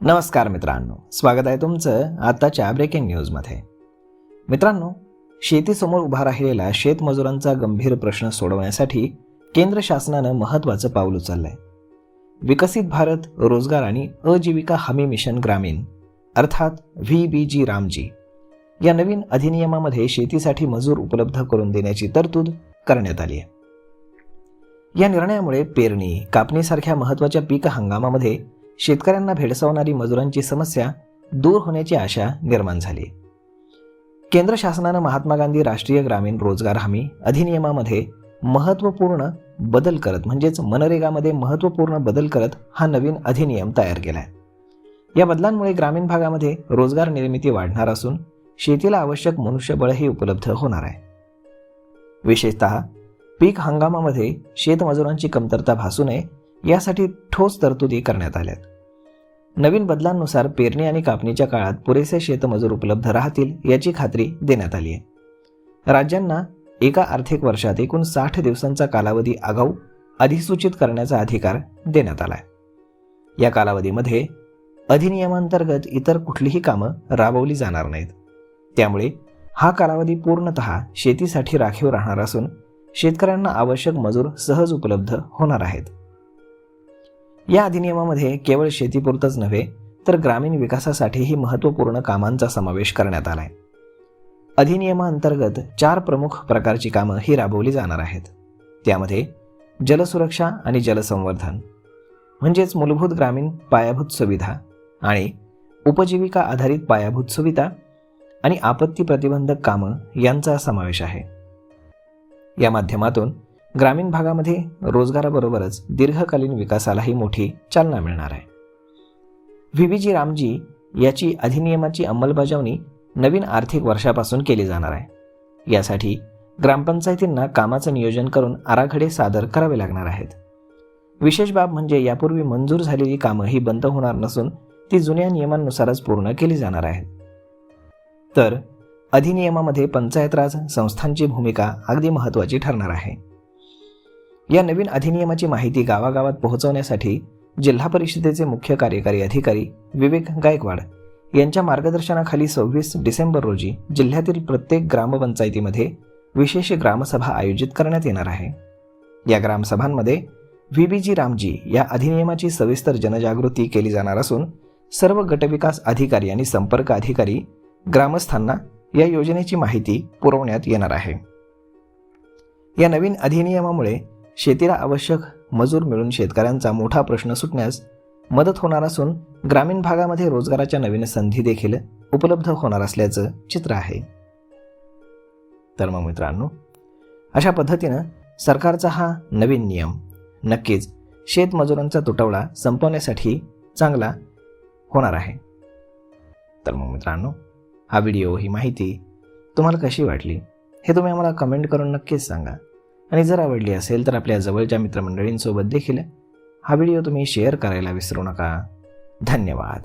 नमस्कार मित्रांनो, स्वागत आहे तुमचं आताच्या ब्रेकिंग न्यूजमध्ये. मित्रांनो, शेतीसमोर उभा राहिलेला शेतमजुरांचा गंभीर प्रश्न सोडवण्यासाठी केंद्र शासनानं महत्त्वाचं पाऊल उचललंय. विकसित भारत रोजगार आणि आजीविका हमी मिशन ग्रामीण अर्थात VBG रामजी या नवीन अधिनियमामध्ये शेतीसाठी मजूर उपलब्ध करून देण्याची तरतूद करण्यात आली आहे. या निर्णयामुळे पेरणी, कापणीसारख्या महत्त्वाच्या पीक हंगामामध्ये शेतकऱ्यांना भेडसावणारी मजुरांची समस्या दूर होण्याची आशा निर्माण झाली. केंद्र शासनानं महात्मा गांधी राष्ट्रीय ग्रामीण रोजगार हमी अधिनियमामध्ये महत्त्वपूर्ण बदल करत म्हणजेच मनरेगामध्ये महत्त्वपूर्ण बदल करत हा नवीन अधिनियम तयार केला आहे. या बदलांमुळे ग्रामीण भागामध्ये रोजगार निर्मिती वाढणार असून शेतीला आवश्यक मनुष्यबळही उपलब्ध होणार आहे. विशेषतः पीक हंगामामध्ये शेतमजुरांची कमतरता भासू नये यासाठी ठोस तरतुदी करण्यात आल्यात. नवीन बदलांनुसार पेरणी आणि कापणीच्या काळात पुरेसे शेतमजूर उपलब्ध राहतील याची खात्री देण्यात आली आहे. राज्यांना एका आर्थिक वर्षात एकूण 60 दिवसांचा कालावधी आगाऊ अधिसूचित करण्याचा अधिकार देण्यात आला आहे. या कालावधीमध्ये अधिनियमांतर्गत इतर कुठलीही कामं राबवली जाणार नाहीत. त्यामुळे हा कालावधी पूर्णतः शेतीसाठी राखीव राहणार असून शेतकऱ्यांना आवश्यक मजूर सहज उपलब्ध होणार आहेत. या अधिनियमामध्ये केवळ शेतीपुरतंच नव्हे तर ग्रामीण विकासासाठीही महत्त्वपूर्ण कामांचा समावेश करण्यात आलाय. अधिनियमांतर्गत 4 प्रमुख प्रकारची कामं ही राबवली जाणार आहेत. त्यामध्ये जलसुरक्षा आणि जलसंवर्धन म्हणजेच मूलभूत ग्रामीण पायाभूत सुविधा आणि उपजीविका आधारित पायाभूत सुविधा आणि आपत्ती प्रतिबंधक कामं यांचा समावेश आहे. या माध्यमातून ग्रामीण भागामध्ये रोजगाराबरोबरच दीर्घकालीन विकासालाही मोठी चालना मिळणार आहे. VBG रामजी याची अधिनियमाची अंमलबजावणी नवीन आर्थिक वर्षापासून केली जाणार आहे. यासाठी ग्रामपंचायतींना कामाचं नियोजन करून आराखडे सादर करावे लागणार आहेत. विशेष बाब म्हणजे यापूर्वी मंजूर झालेली कामं ही बंद होणार नसून ती जुन्या नियमांनुसारच पूर्ण केली जाणार आहेत. तर अधिनियमामध्ये पंचायत राज संस्थांची भूमिका अगदी महत्त्वाची ठरणार आहे. या नवीन अधिनियमाची माहिती गावागावात पोहोचवण्यासाठी जिल्हा परिषदेचे मुख्य कार्यकारी अधिकारी विवेक गायकवाड यांच्या मार्गदर्शनाखाली 26 डिसेंबर रोजी जिल्ह्यातील प्रत्येक ग्रामपंचायतीमध्ये विशेष ग्रामसभा आयोजित करण्यात येणार आहे. या ग्रामसभांमध्ये VBG रामजी या अधिनियमाची सविस्तर जनजागृती केली जाणार असून सर्व गटविकास अधिकारी आणि संपर्क अधिकारी ग्रामस्थांना या योजनेची माहिती पुरवण्यात येणार आहे. या नवीन अधिनियमामुळे शेतीला आवश्यक मजूर मिळून शेतकऱ्यांचा मोठा प्रश्न सुटण्यास मदत होणार असून ग्रामीण भागामध्ये रोजगाराच्या नवीन संधी देखील उपलब्ध होणार असल्याचं चित्र आहे. तर मग मित्रांनो, अशा पद्धतीनं सरकारचा हा नवीन नियम नक्कीच शेतमजुरांचा तुटवडा संपवण्यासाठी चांगला होणार आहे. तर मग मित्रांनो, हा व्हिडिओ, ही माहिती तुम्हाला कशी वाटली हे तुम्ही आम्हाला कमेंट करून नक्कीच सांगा. आणि जर आवडली असेल तर आपल्या जवळच्या मित्रमंडळींसोबत देखील हा व्हिडिओ तुम्ही शेअर करायला विसरू नका. धन्यवाद.